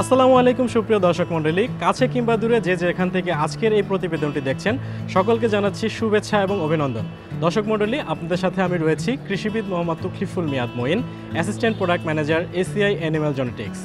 আসসালামু আলাইকুম সুপ্রিয় দর্শক মণ্ডলী, কাছে কিংবা দূরে যে যেখান থেকে আজকের এই প্রতিবেদনটি দেখছেন সকলকে জানাচ্ছি শুভেচ্ছা এবং অভিনন্দন। দর্শক মণ্ডলী, আপনাদের সাথে আমি রয়েছি কৃষিবিদ Mohammad Tuklifful Miad Moin, assistant product manager ACI animal genetics.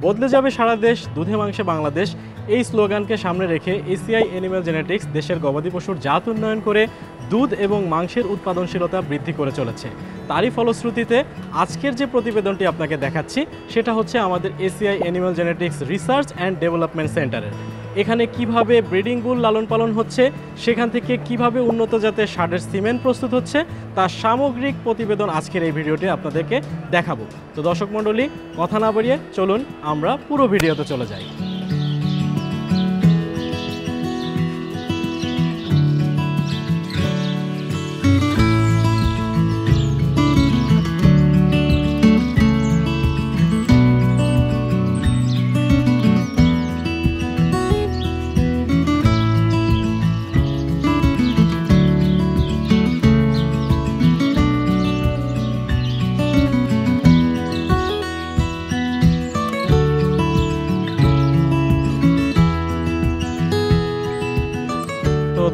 বদলে যাবে সারা দেশ, দুধে মাংসে বাংলাদেশ, এই স্লোগানকে সামনে রেখে এসিআই অ্যানিম্যাল জেনেটিক্স দেশের গবাদি পশুর জাত উন্নয়ন করে দুধ এবং মাংসের উৎপাদনশীলতা বৃদ্ধি করে চলেছে। তারই ফলশ্রুতিতে আজকের যে প্রতিবেদনটি আপনাকে দেখাচ্ছি সেটা হচ্ছে আমাদের ACI animal genetics research and development সেন্টারের। এখানে কিভাবে ব্রিডিং বুল লালন পালন হচ্ছে, সেখান থেকে কিভাবে উন্নত জাতের ষাঁড়ের সিমেন্ট প্রস্তুত হচ্ছে, তার সামগ্রিক প্রতিবেদন আজকের এই ভিডিওটি আপনাদেরকে দেখাবো। তো দর্শক মণ্ডলী, কথা না বাড়িয়ে চলুন আমরা পুরো ভিডিওতে চলে যাই।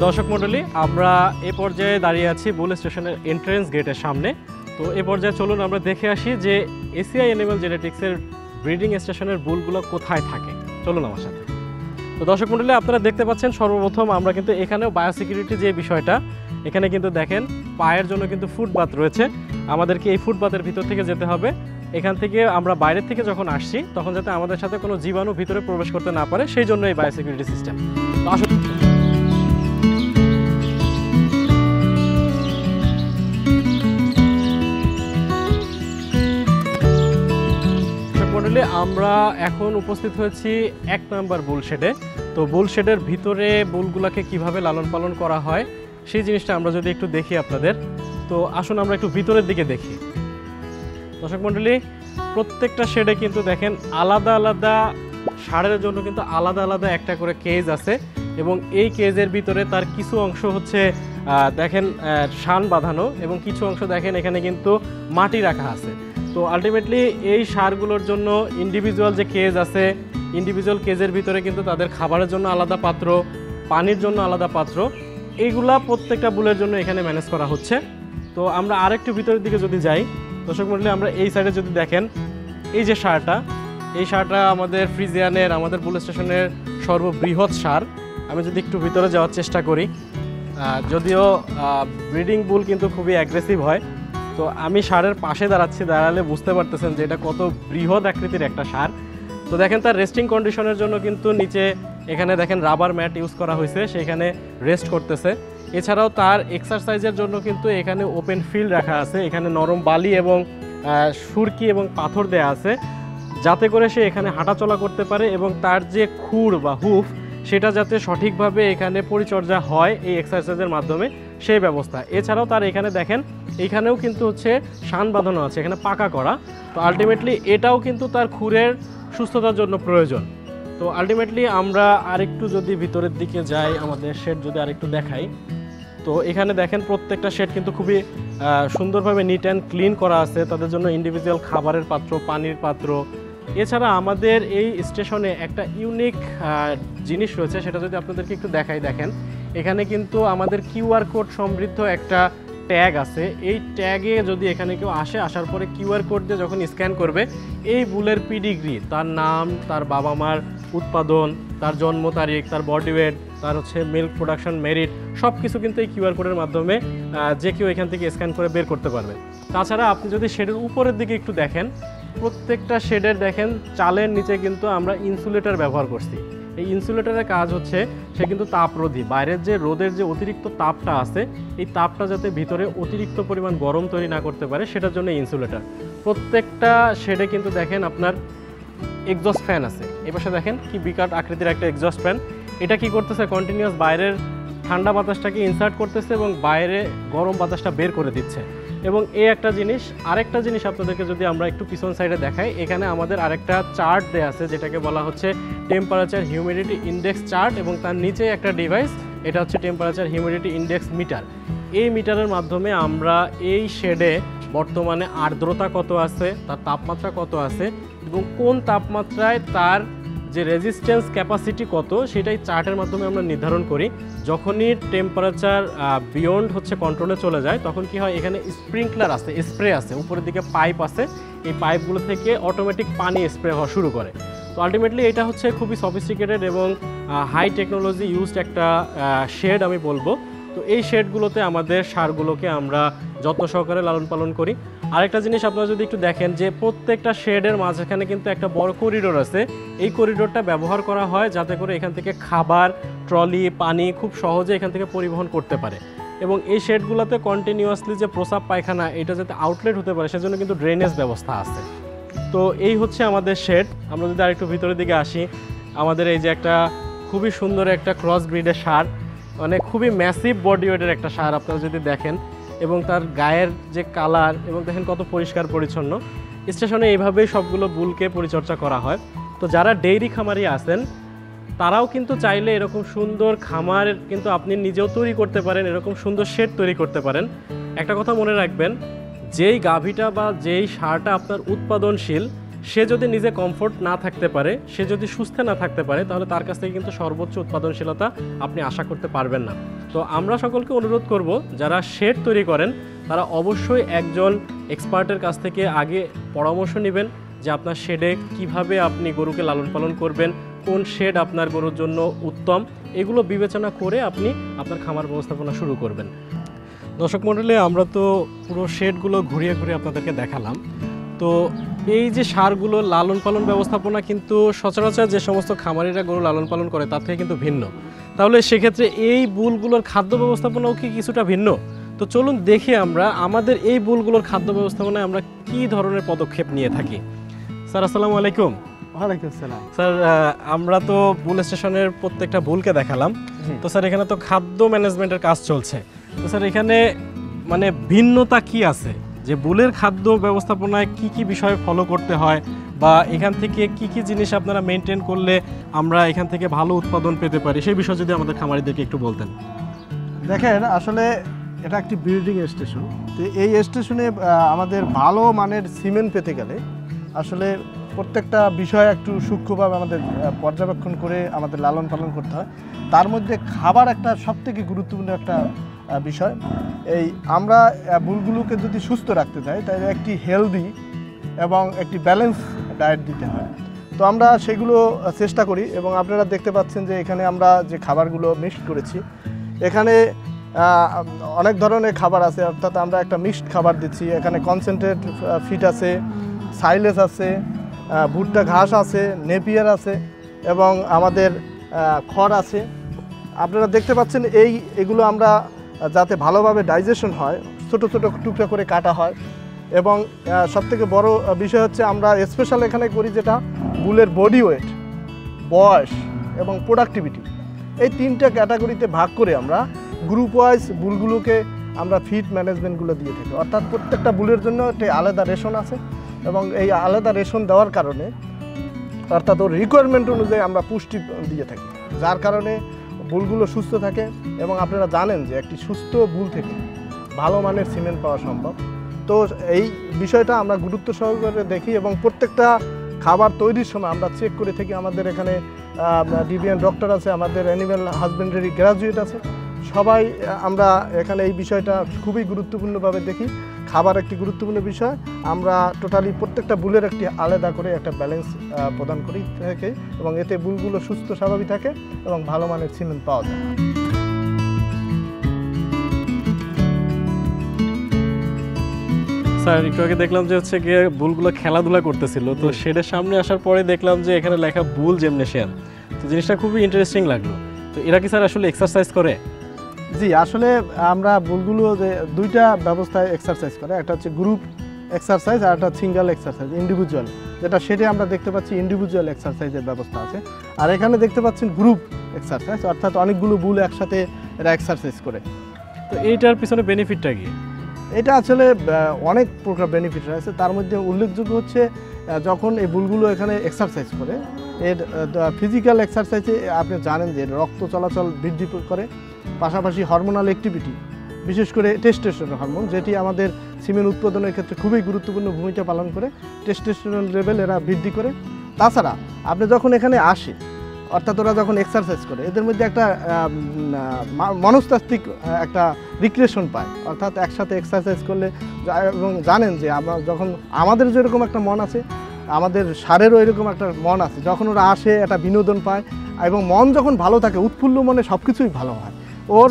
দর্শক মণ্ডলী, আমরা এ পর্যায়ে দাঁড়িয়ে আছি বুল স্টেশনের এন্ট্রেন্স গেটের সামনে। তো এ পর্যায়ে চলুন আমরা দেখে আসি যে এসিআই অ্যানিম্যাল জেনেটিক্সের ব্রিডিং স্টেশনের বুলগুলো কোথায় থাকে। চলুন আমার সাথে। তো দর্শক মণ্ডলী, আপনারা দেখতে পাচ্ছেন সর্বপ্রথম আমরা কিন্তু এখানেও বায়োসিকিউরিটি যে বিষয়টা, এখানে কিন্তু দেখেন পায়ের জন্য কিন্তু ফুটবাথ রয়েছে। আমাদেরকে এই ফুটবাথের ভিতর থেকে যেতে হবে। এখান থেকে আমরা বাইরের থেকে যখন আসছি তখন যাতে আমাদের সাথে কোনো জীবাণু ভিতরে প্রবেশ করতে না পারে, সেই জন্য এই বায়োসিকিউরিটি সিস্টেম। তো আসলে আমরা এখন উপস্থিত হয়েছি 1 নম্বর বুল শেডে। তো বুল শেডের ভিতরে বুলগুলোকে কিভাবে লালন পালন করা হয় সেই জিনিসটা আমরা যদি একটু দেখি আপনাদের। তো আসুন আমরা একটু ভিতরের দিকে দেখি। দর্শক মণ্ডলী, প্রত্যেকটা শেডে কিন্তু দেখেন আলাদা আলাদা ষাঁড়ের জন্য কিন্তু আলাদা আলাদা একটা করে কেজ আছে, এবং এই কেজের ভিতরে তার কিছু অংশ হচ্ছে দেখেন শান বাঁধানো, এবং কিছু অংশ দেখেন এখানে কিন্তু মাটি রাখা আছে। তো আলটিমেটলি এই ষাঁড়গুলোর জন্য ইন্ডিভিজুয়াল যে কেজ আছে, ইন্ডিভিজুয়াল কেজের ভিতরে কিন্তু তাদের খাবারের জন্য আলাদা পাত্র, পানির জন্য আলাদা পাত্র, এইগুলা প্রত্যেকটা বুলের জন্য এখানে ম্যানেজ করা হচ্ছে। তো আমরা আরেকটু ভিতরের দিকে যদি যাই, দর্শক মণ্ডলী, আমরা এই সাইডে যদি দেখেন এই যে ষাঁড়টা, এই ষাঁড়টা আমাদের ফ্রিজিয়ানের, আমাদের বুল স্টেশনের সর্ববৃহৎ ষাঁড়। আমি যদি একটু ভিতরে যাওয়ার চেষ্টা করি, যদিও ব্রিডিং বুল কিন্তু খুবই অ্যাগ্রেসিভ হয়। তো আমি ষাঁড়ের পাশে দাঁড়ালে বুঝতে পারতেছেন যে এটা কত বৃহৎ আকৃতির একটা ষাঁড়। তো দেখেন তার রেস্টিং কন্ডিশনের জন্য কিন্তু নিচে এখানে দেখেন রাবার ম্যাট ইউজ করা হয়েছে, সেখানে রেস্ট করতেছে। এছাড়াও তার এক্সারসাইজের জন্য কিন্তু এখানে ওপেন ফিল্ড রাখা আছে, এখানে নরম বালি এবং সুরকি এবং পাথর দেয়া আছে, যাতে করে সে এখানে হাঁটাচলা করতে পারে এবং তার যে খুর বা হুফ সেটা যাতে সঠিকভাবে এখানে পরিচর্যা হয় এই এক্সারসাইজের মাধ্যমে, সেই ব্যবস্থা। এছাড়াও তার এখানে দেখেন এইখানেও কিন্তু হচ্ছে শান বাঁধানো আছে, এখানে পাকা করা। তো আলটিমেটলি এটাও কিন্তু তার খুরের সুস্থতার জন্য প্রয়োজন। তো আলটিমেটলি আমরা আরেকটু যদি ভিতরের দিকে যাই, আমাদের শেড যদি আরেকটু দেখাই, তো এখানে দেখেন প্রত্যেকটা শেড কিন্তু খুবই সুন্দরভাবে নিট অ্যান্ড ক্লিন করা আছে। তাদের জন্য ইন্ডিভিজুয়াল খাবারের পাত্র, পানির পাত্র। এছাড়া আমাদের এই স্টেশনে একটা ইউনিক জিনিস রয়েছে, সেটা যদি আপনাদেরকে একটু দেখাই, দেখেন এখানে কিন্তু আমাদের কিউআর কোড সমৃদ্ধ একটা ট্যাগ আছে। এই ট্যাগে যদি এখানে কেউ আসার পরে কিউআর কোড দিয়ে যখন স্ক্যান করবে, এই বুলের পিডিগ্রি, তার নাম, তার বাবা মার উৎপাদন, তার জন্ম তারিখ, তার বডি ওয়েট, তার হচ্ছে মিল্ক প্রোডাকশন মেরিট, সব কিছু কিন্তু এই কিউআর কোডের মাধ্যমে যে কেউ এখান থেকে স্ক্যান করে বের করতে পারবে। তাছাড়া আপনি যদি শেডের উপরের দিকে একটু দেখেন, প্রত্যেকটা শেডের দেখেন চালের নিচে কিন্তু আমরা ইনসুলেটর ব্যবহার করছি। এই ইনসুলেটরের কাজ হচ্ছে সে কিন্তু তাপরোধী, বাইরের যে রোদের যে অতিরিক্ত তাপটা আছে, এই তাপটা যাতে ভিতরে অতিরিক্ত পরিমাণ গরম তৈরি না করতে পারে, সেটার জন্য ইনসুলেটর। প্রত্যেকটা শেডে কিন্তু দেখেন আপনার এক্সস্ট ফ্যান আছে। এপাশে দেখেন কি বিরাট আকৃতির একটা এক্সস্ট ফ্যান। এটা কি করতেছে, কন্টিনিউয়াস বাইরের ঠান্ডা বাতাসটাকে ইনসার্ট করতেছে এবং বাইরে গরম বাতাসটা বের করে দিচ্ছে। এবং এই একটা জিনিস, আরেকটা জিনিস আপনাদেরকে যদি আমরা একটু পিছন সাইডে দেখাই, এখানে আমাদের আরেকটা চার্ট দেয়া আছে, যেটাকে বলা হচ্ছে টেম্পারেচার হিউমিডিটি ইন্ডেক্স চার্ট, এবং তার নিচে একটা ডিভাইস, এটা হচ্ছে টেম্পারেচার হিউমিডিটি ইন্ডেক্স মিটার। এই মিটারের মাধ্যমে আমরা এই শেডে বর্তমানে আর্দ্রতা কত আছে, তার তাপমাত্রা কত আছে এবং কোন তাপমাত্রায় তার যে রেজিস্ট্যান্স ক্যাপাসিটি কত সেটাই চার্টের মাধ্যমে আমরা নির্ধারণ করি। যখনই টেম্পারেচার বিয়ন্ড হচ্ছে কন্ট্রোলে চলে যায় তখন কি হয়, এখানে স্প্রিংকলার আছে, স্প্রে আছে, উপরের দিকে পাইপ আছে, এই পাইপগুলো থেকে অটোমেটিক পানি স্প্রে হওয়া শুরু করে। তো আলটিমেটলি এটা হচ্ছে খুবই সফিস্টিকেটেড এবং হাই টেকনোলজি ইউজড একটা শেড আমি বলবো। তো এই শেডগুলোতে আমাদের সারগুলোকে আমরা যত্ন সহকারে লালন পালন করি। আরেকটা জিনিস আপনারা যদি একটু দেখেন যে প্রত্যেকটা শেডের মাঝখানে কিন্তু একটা বড় করিডোর আছে। এই করিডোরটা ব্যবহার করা হয় যাতে করে এখান থেকে খাবার, ট্রলি, পানি খুব সহজে এখান থেকে পরিবহন করতে পারে। এবং এই শেডগুলোতে কন্টিনিউয়াসলি যে প্রস্রাব পায়খানা এটা যাতে আউটলেট হতে পারে সেজন্য কিন্তু ড্রেনেজ ব্যবস্থা আছে। তো এই হচ্ছে আমাদের শেড। আমরা যদি আরেকটু ভিতরের দিকে আসি, আমাদের এই যে একটা খুবই সুন্দর একটা ক্রস ব্রিডের সার, মানে খুবই ম্যাসিভ বডি ওয়েটের একটা সার আপনারা যদি দেখেন, এবং তার গায়ের যে কালার এবং দেখেন কত পরিষ্কার পরিচ্ছন্ন। স্টেশনে এইভাবেই সবগুলো বুলকে পরিচর্যা করা হয়। তো যারা ডেইরি খামারি আছেন তারাও কিন্তু চাইলে এরকম সুন্দর খামার কিন্তু আপনি নিজেও তৈরি করতে পারেন, এরকম সুন্দর শেড তৈরি করতে পারেন। একটা কথা মনে রাখবেন, যেই গাভীটা বা যেই সারটা আপনার উৎপাদনশীল সে যদি নিজে কমফোর্ট না থাকতে পারে, সে যদি সুস্থ না থাকতে পারে, তাহলে তার কাছ থেকে কিন্তু সর্বোচ্চ উৎপাদনশীলতা আপনি আশা করতে পারবেন না। তো আমরা সকলকে অনুরোধ করব যারা শেড তৈরি করেন তারা অবশ্যই একজন এক্সপার্টের কাছ থেকে আগে পরামর্শ নেবেন যে আপনার শেডে কিভাবে আপনি গরুকে লালন পালন করবেন, কোন শেড আপনার গরুর জন্য উত্তম, এগুলো বিবেচনা করে আপনি আপনার খামার ব্যবস্থাপনা শুরু করবেন। দর্শক মণ্ডলী, আমরা তো পুরো শেডগুলো ঘুরিয়ে ঘুরিয়ে আপনাদেরকে দেখালাম। তো এই যে সারগুলো লালন পালন ব্যবস্থাপনা কিন্তু সচরাচর যে সমস্ত খামারিরা গরু লালন পালন করে তার থেকে কিন্তু ভিন্ন। তাহলে সেক্ষেত্রে এই বুলগুলোর খাদ্য ব্যবস্থাপনাও কি কিছুটা ভিন্ন? তো চলুন দেখি আমরা আমাদের এই বুলগুলোর খাদ্য ব্যবস্থাপনায় আমরা কি ধরনের পদক্ষেপ নিয়ে থাকি। স্যার আসসালামু আলাইকুম। ওয়ালাইকুম আসসালাম। স্যার, আমরা তো বুল স্টেশনের প্রত্যেকটা বুলকে দেখালাম। তো স্যার এখানে তো খাদ্য ম্যানেজমেন্টের কাজ চলছে। তো স্যার এখানে মানে ভিন্নতা কি আছে, যে বুলের খাদ্য ব্যবস্থাপনায় কি কি বিষয় ফলো করতে হয়, বা এখান থেকে কি কি জিনিস আপনারা মেনটেন করলে আমরা এখান থেকে ভালো উৎপাদন পেতে পারি, সেই বিষয়ে যদি আমাদের খামারিদেরকে একটু বলতেন। দেখেন, আসলে এটা একটি বিল্ডিং স্টেশন। তো এই স্টেশনে আমাদের ভালো মানের সিমেন্ট পেতে গেলে আসলে প্রত্যেকটা বিষয় একটু সূক্ষ্মভাবে আমাদের পর্যবেক্ষণ করে আমাদের লালন পালন করতে হয়। তার মধ্যে খাবার একটা সবথেকে গুরুত্বপূর্ণ একটা বিষয়। এই আমরা বুলগুলোকে যদি সুস্থ রাখতে চাই তাহলে একটি হেলদি এবং একটি ব্যালেন্স ডায়েট দিতে হয়। তো আমরা সেগুলো চেষ্টা করি এবং আপনারা দেখতে পাচ্ছেন যে এখানে আমরা যে খাবারগুলো মিক্সড করেছি, এখানে অনেক ধরনের খাবার আছে, অর্থাৎ আমরা একটা মিক্সড খাবার দিচ্ছি। এখানে কনসেন্ট্রেট ফিড আছে, সাইলেজ আছে, ভুট্টা ঘাস আছে, নেপিয়ার আছে এবং আমাদের খড় আছে। আপনারা দেখতে পাচ্ছেন এগুলো আমরা যাতে ভালোভাবে ডাইজেশন হয় ছোট ছোট টুকরা করে কাটা হয়। এবং সবথেকে বড় বিষয় হচ্ছে আমরা স্পেশাল এখানে করি যেটা বুলের বডি ওয়েট, বয়স এবং প্রোডাক্টিভিটি, এই তিনটা ক্যাটাগরিতে ভাগ করে আমরা গ্রুপ ওয়াইজ বুলগুলোকে আমরা ফিড ম্যানেজমেন্টগুলো দিয়ে থাকি। অর্থাৎ প্রত্যেকটা বুলের জন্য একটি আলাদা রেশন আছে এবং এই আলাদা রেশন দেওয়ার কারণে অর্থাৎ ওর রিকোয়ারমেন্ট অনুযায়ী আমরা পুষ্টি দিয়ে থাকি, যার কারণে বুলগুলো সুস্থ থাকে। এবং আপনারা জানেন যে একটি সুস্থ বুল থেকে ভালো মানের সিমেন্ট পাওয়া সম্ভব। তো এই বিষয়টা আমরা গুরুত্ব সহকারে দেখি এবং প্রত্যেকটা খাবার তৈরির সময় আমরা চেক করে থাকি। আমাদের এখানে ডিবিএন ডক্টর আছে, আমাদের অ্যানিম্যাল হাজবেন্ডারি গ্র্যাজুয়েট আছে, সবাই আমরা এখানে এই বিষয়টা খুবই গুরুত্বপূর্ণভাবে দেখি। খাবার একটি গুরুত্বপূর্ণ বিষয়। আমরা টোটালি প্রত্যেকটা বুলের একটি আলাদা করে একটা ব্যালেন্স প্রদান করি থাকে এবং এতে বুলগুলো সুস্থ স্বাভাবিক থাকে এবং ভালো মানের সিমেন্ট পাওয়া যায়। স্যার, একটু আগে দেখলাম যে হচ্ছে গিয়ে বুলগুলো খেলাধুলা করতেছিল, তো শেডের সামনে আসার পরে দেখলাম যে এখানে লেখা বুল জিমনেশিয়াম। তো জিনিসটা খুবই ইন্টারেস্টিং লাগলো। তো এরা কি স্যার আসলে এক্সারসাইজ করে? জি, আসলে আমরা বুলগুলো যে দুইটা ব্যবস্থায় এক্সারসাইজ করে, একটা হচ্ছে গ্রুপ এক্সারসাইজ আর একটা সিঙ্গেল এক্সারসাইজ ইন্ডিভিজুয়াল, যেটা সেটা আমরা দেখতে পাচ্ছি ইন্ডিভিজুয়াল এক্সারসাইজের ব্যবস্থা আছে। আর এখানে দেখতে পাচ্ছেন গ্রুপ এক্সারসাইজ, অর্থাৎ অনেকগুলো বুল একসাথে এরা এক্সারসাইজ করে। তো এইটার পিছনে বেনিফিটটা কি? এটা আসলে অনেক প্রকার বেনিফিট রয়েছে। তার মধ্যে উল্লেখযোগ্য হচ্ছে যখন এই বুলগুলো এখানে এক্সারসাইজ করে, এর ফিজিক্যাল এক্সারসাইজে আপনি জানেন যে রক্ত চলাচল বৃদ্ধি করে, পাশাপাশি হরমোনাল অ্যাক্টিভিটি, বিশেষ করে টেস্টোস্টেরন হরমোন, যেটি আমাদের সিমেন্ট উৎপাদনের ক্ষেত্রে খুবই গুরুত্বপূর্ণ ভূমিকা পালন করে, টেস্টোস্টেরন লেভেল এরা বৃদ্ধি করে। তাছাড়া আপনি যখন এখানে আসে, অর্থাৎ ওরা যখন এক্সারসাইজ করে, এদের মধ্যে একটা মনস্তাত্ত্বিক একটা রিক্রিয়েশন পায়। অর্থাৎ একসাথে এক্সারসাইজ করলে এবং জানেন যে আমরা যখন আমাদের যেরকম একটা মন আছে, আমাদের সারেরও এরকম একটা মন আছে, যখন ওরা আসে একটা বিনোদন পায় এবং মন যখন ভালো থাকে, উৎফুল্ল মনে সব কিছুই ভালো হয়। ওর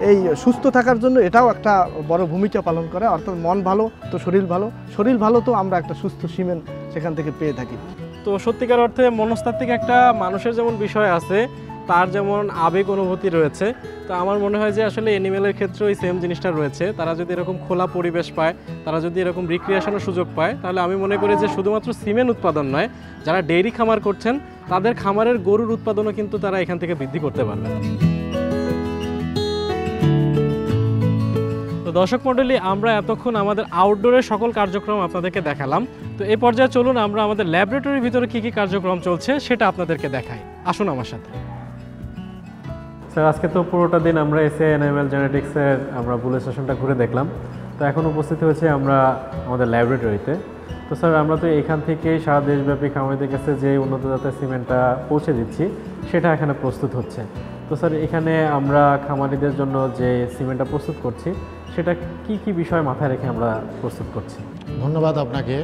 এই সুস্থ থাকার জন্য এটাও একটা বড় ভূমিকা পালন করে। অর্থাৎ মন ভালো তো শরীর ভালো, শরীর ভালো তো আমরা একটা সুস্থ সিমেন্ট সেখান থেকে পেয়ে থাকি। তো সত্যিকার অর্থে মনস্তাত্ত্বিক একটা মানুষের যেমন বিষয় আছে, তার যেমন আবেগ অনুভূতি রয়েছে, তো আমার মনে হয় যে আসলে অ্যানিমেলের ক্ষেত্রেও এই সেম জিনিসটা রয়েছে। তারা যদি এরকম খোলা পরিবেশ পায়, তারা যদি এরকম রিক্রিয়েশনের সুযোগ পায়, তাহলে আমি মনে করি যে শুধুমাত্র সিমেন্ট উৎপাদন নয়, যারা ডেইরি খামার করছেন তাদের খামারের গরুর উৎপাদনও কিন্তু তারা এখান থেকে বৃদ্ধি করতে পারবে। তো দর্শক মণ্ডলী, আমরা এতক্ষণ আমাদের আউটডোরের সকল কার্যক্রম আপনাদেরকে দেখালাম। তো এই পর্যায়ে চলুন আমরা আমাদের ল্যাবরেটরির ভিতরে কী কী কার্যক্রম চলছে সেটা আপনাদেরকে দেখাই। আসুন আমার সাথে। স্যার, আজকে তো পুরোটা দিন আমরা এসএআই এনিম্যাল জেনেটিক্সের আমরা বুল স্টেশনটা ঘুরে দেখলাম। তো এখন উপস্থিত হয়েছে আমরা আমাদের ল্যাবরেটরিতে। তো স্যার, আমরা তো এখান থেকেই সারা দেশব্যাপী খামারিদের কাছে যে উন্নত জাতের সিমেন্টটা পৌঁছে দিচ্ছি, সেটা এখানে প্রস্তুত হচ্ছে। তো স্যার, এখানে আমরা খামারিদের জন্য যে সিমেন্টটা প্রস্তুত করছি, সেটা কি কি বিষয় মাথায় রেখে আমরা প্রস্তুত করছি? ধন্যবাদ আপনাকে।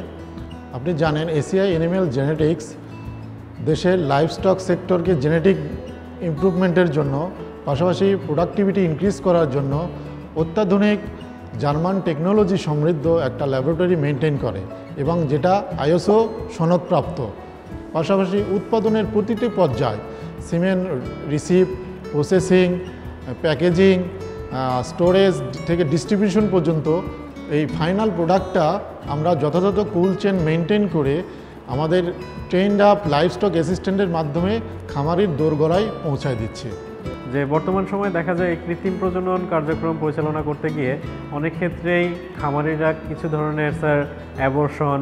আপনি জানেন এসিআই এনিম্যাল জেনেটিক্স দেশের লাইভস্টক সেক্টরকে জেনেটিক ইমপ্রুভমেন্টের জন্য, পাশাপাশি প্রোডাক্টিভিটি ইনক্রিজ করার জন্য অত্যাধুনিক জার্মান টেকনোলজি সমৃদ্ধ একটা ল্যাবরেটরি মেনটেন করে এবং যেটা আইএসও সনদপ্রাপ্ত। পাশাপাশি উৎপাদনের প্রতিটি পর্যায় cement receive, processing, packaging, storage থেকে ডিস্ট্রিবিউশন পর্যন্ত এই ফাইনাল প্রোডাক্টটা আমরা যথাযথ কোল্ড চেন মেনটেন করে আমাদের ট্রেন্ড আপ লাইভস্টক অ্যাসিস্ট্যান্টের মাধ্যমে খামারির দোরগোড়ায় পৌঁছায় দিচ্ছি। যে বর্তমান সময়ে দেখা যায় কৃত্রিম প্রজনন কার্যক্রম পরিচালনা করতে গিয়ে অনেক ক্ষেত্রেই খামারিরা কিছু ধরনের স্যার অ্যাবর্শন,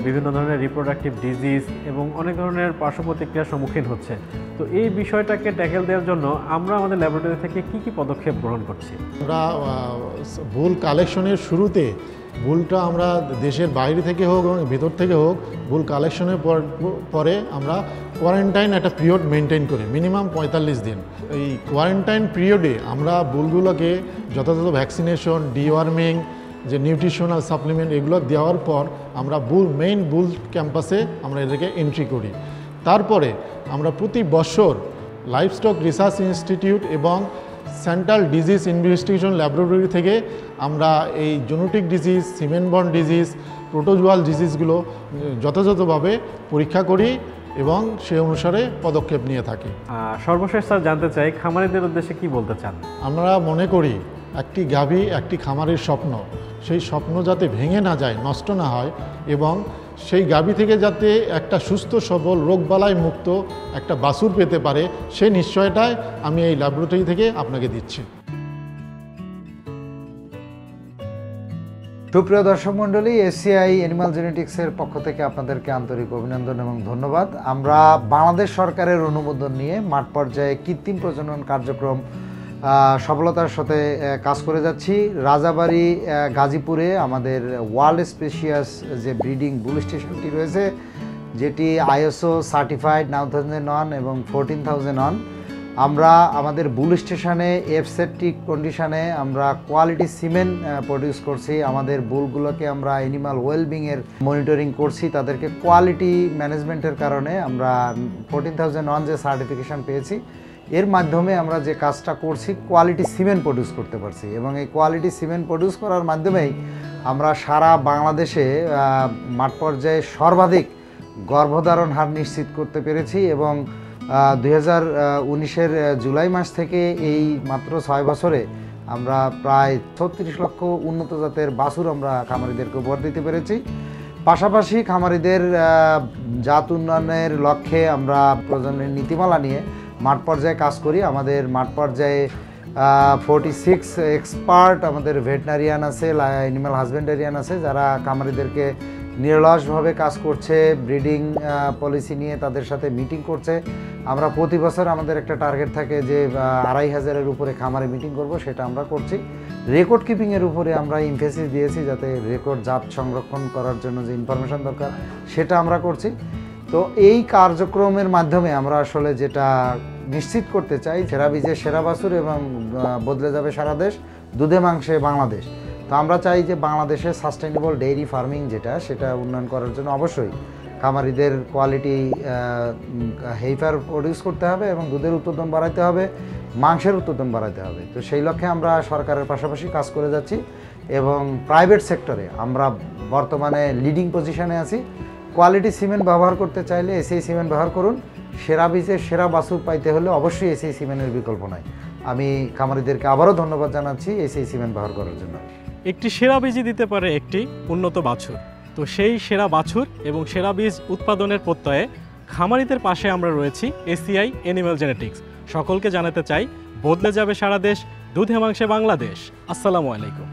বিভিন্ন ধরনের রিপ্রোডাক্টিভ ডিজিজ এবং অনেক ধরনের পার্শ্ব প্রতিক্রিয়ার সম্মুখীন হচ্ছে। তো এই বিষয়টাকে ট্যাকেল দেওয়ার জন্য আমরা আমাদের ল্যাবরেটরি থেকে কি কি পদক্ষেপ গ্রহণ করছি? আমরা বুল কালেকশনের শুরুতে বুলটা আমরা দেশের বাইরে থেকে হোক এবং ভিতর থেকে হোক, বুল কালেকশনের পরে আমরা কোয়ারেন্টাইন একটা পিরিয়ড মেনটেন করি, মিনিমাম 45 দিন। এই কোয়ারেন্টাইন পিরিয়ডে আমরা বুলগুলোকে যথাযথ ভ্যাকসিনেশন, ডিওয়ার্মিং, যে নিউট্রিশনাল সাপ্লিমেন্ট এগুলো দেওয়ার পর আমরা মেইন বুল ক্যাম্পাসে আমরা এদেরকে এন্ট্রি করি। তারপরে আমরা প্রতি বছর লাইভস্টক রিসার্চ ইনস্টিটিউট এবং সেন্ট্রাল ডিজিজ ইনভেস্টিগেশন ল্যাবরেটরি থেকে আমরা এই genetic disease, semen borne disease, protozoal ডিজিজগুলো যথাযথভাবে পরীক্ষা করি এবং সে অনুসারে পদক্ষেপ নিয়ে থাকি। সর্বশেষ স্যার জানতে চাই, খামারিদের উদ্দেশ্যে কি বলতে চান? আমরা মনে করি একটি গাভী একটি খামারের স্বপ্ন, সেই স্বপ্ন যাতে ভেঙে না যায়, নষ্ট না হয় এবং সেই গাভী থেকে যাতে একটা সুস্থ সবল রোগবালাই মুক্ত একটা বাছুর পেতে পারে, সেই নিশ্চয়তাই আমি এই ল্যাবরেটরি থেকে আপনাকে দিচ্ছি। সুপ্রিয় দর্শক মণ্ডলী, এসিআই অ্যানিমাল জেনেটিক্সের পক্ষ থেকে আপনাদেরকে আন্তরিক অভিনন্দন এবং ধন্যবাদ। আমরা বাংলাদেশ সরকারের অনুমোদন নিয়ে মাঠ পর্যায়ে কৃত্রিম প্রজনন কার্যক্রম সফলতার সাথে কাজ করে যাচ্ছি। রাজাবাড়ি গাজীপুরে আমাদের ওয়ার্ল্ড স্পেশিয়াস যে ব্রিডিং বুল স্টেশনটি রয়েছে, যেটি আইএসও সার্টিফাইড 9001 এবং 14001। আমরা আমাদের বুল স্টেশনে এফসেপটিক কন্ডিশনে আমরা কোয়ালিটি সিমেন্ট প্রডিউস করছি। আমাদের বুলগুলোকে আমরা অ্যানিমাল ওয়েলবিংয়ের মনিটরিং করছি, তাদেরকে কোয়ালিটি ম্যানেজমেন্টের কারণে আমরা 14001 যে সার্টিফিকেশান পেয়েছি, এর মাধ্যমে আমরা যে কাজটা করছি কোয়ালিটি সিমেন্ট প্রডিউস করতে পারছি এবং এই কোয়ালিটি সিমেন্ট প্রডিউস করার মাধ্যমেই আমরা সারা বাংলাদেশে মাঠ পর্যায়ে সর্বাধিক গর্ভধারণ হার নিশ্চিত করতে পেরেছি এবং 2019-এর জুলাই মাস থেকে এই মাত্র 6 বছরে আমরা প্রায় 36 লক্ষ উন্নত জাতের বাছুর আমরা খামারিদেরকে উপহার দিতে পেরেছি। পাশাপাশি খামারিদের জাত উন্নয়নের লক্ষ্যে আমরা প্রজননের নীতিমালা নিয়ে মাঠ পর্যায়ে কাজ করি। আমাদের মাঠ পর্যায়ে 46 এক্সপার্ট আমাদের ভেটেনারিয়ান আছে, অ্যানিম্যাল হাজবেন্ডারিয়ান আছে, যারা খামারিদেরকে নিরলসভাবে কাজ করছে, ব্রিডিং পলিসি নিয়ে তাদের সাথে মিটিং করছে। আমরা প্রতি বছর আমাদের একটা টার্গেট থাকে যে 2500-এর উপরে খামারে মিটিং করব, সেটা আমরা করছি। রেকর্ড কিপিংয়ের উপরে আমরা এমফেসিস দিয়েছি, যাতে রেকর্ড জাত সংরক্ষণ করার জন্য যে ইনফরমেশন দরকার সেটা আমরা করছি। তো তো এই কার্যক্রমের মাধ্যমে আমরা আসলে যেটা নিশ্চিত করতে চাই, সেরা বীজে সেরা বাছুর এবং বদলে যাবে সারা দেশ, দুধে মাংসে বাংলাদেশ। তো আমরা চাই যে বাংলাদেশের সাস্টেইনেবল ডেইরি ফার্মিং যেটা, সেটা উন্নয়ন করার জন্য অবশ্যই খামারিদের কোয়ালিটি হেইফার প্রডিউস করতে হবে এবং দুধের উৎপাদন বাড়াতে হবে, মাংসের উৎপাদন বাড়াতে হবে। তো সেই লক্ষ্যে আমরা সরকারের পাশাপাশি কাজ করে যাচ্ছি এবং প্রাইভেট সেক্টরে আমরা বর্তমানে লিডিং পজিশনে আছি। কোয়ালিটি সিমেন্ট ব্যবহার করতে চাইলে এসএই সিমেন্ট ব্যবহার করুন। সেরা বীজের সেরা বাছুর পাইতে হলে অবশ্যই এসএই সিমেন্টের বিকল্প নয়। আমি খামারিদেরকে আবারও ধন্যবাদ জানাচ্ছি এসএই সিমেন্ট ব্যবহার করার জন্য। একটি সেরা বীজই দিতে পারে একটি উন্নত বাছুর। তো সেই সেরা বাছুর এবং সেরা বীজ উৎপাদনের প্রত্যয়ে খামারিদের পাশে আমরা রয়েছি এসিআই অ্যানিম্যাল জেনেটিক্স। সকলকে জানাতে চাই, বদলে যাবে সারা দেশ, দুধে মাংসে বাংলাদেশ। আসসালামু আলাইকুম।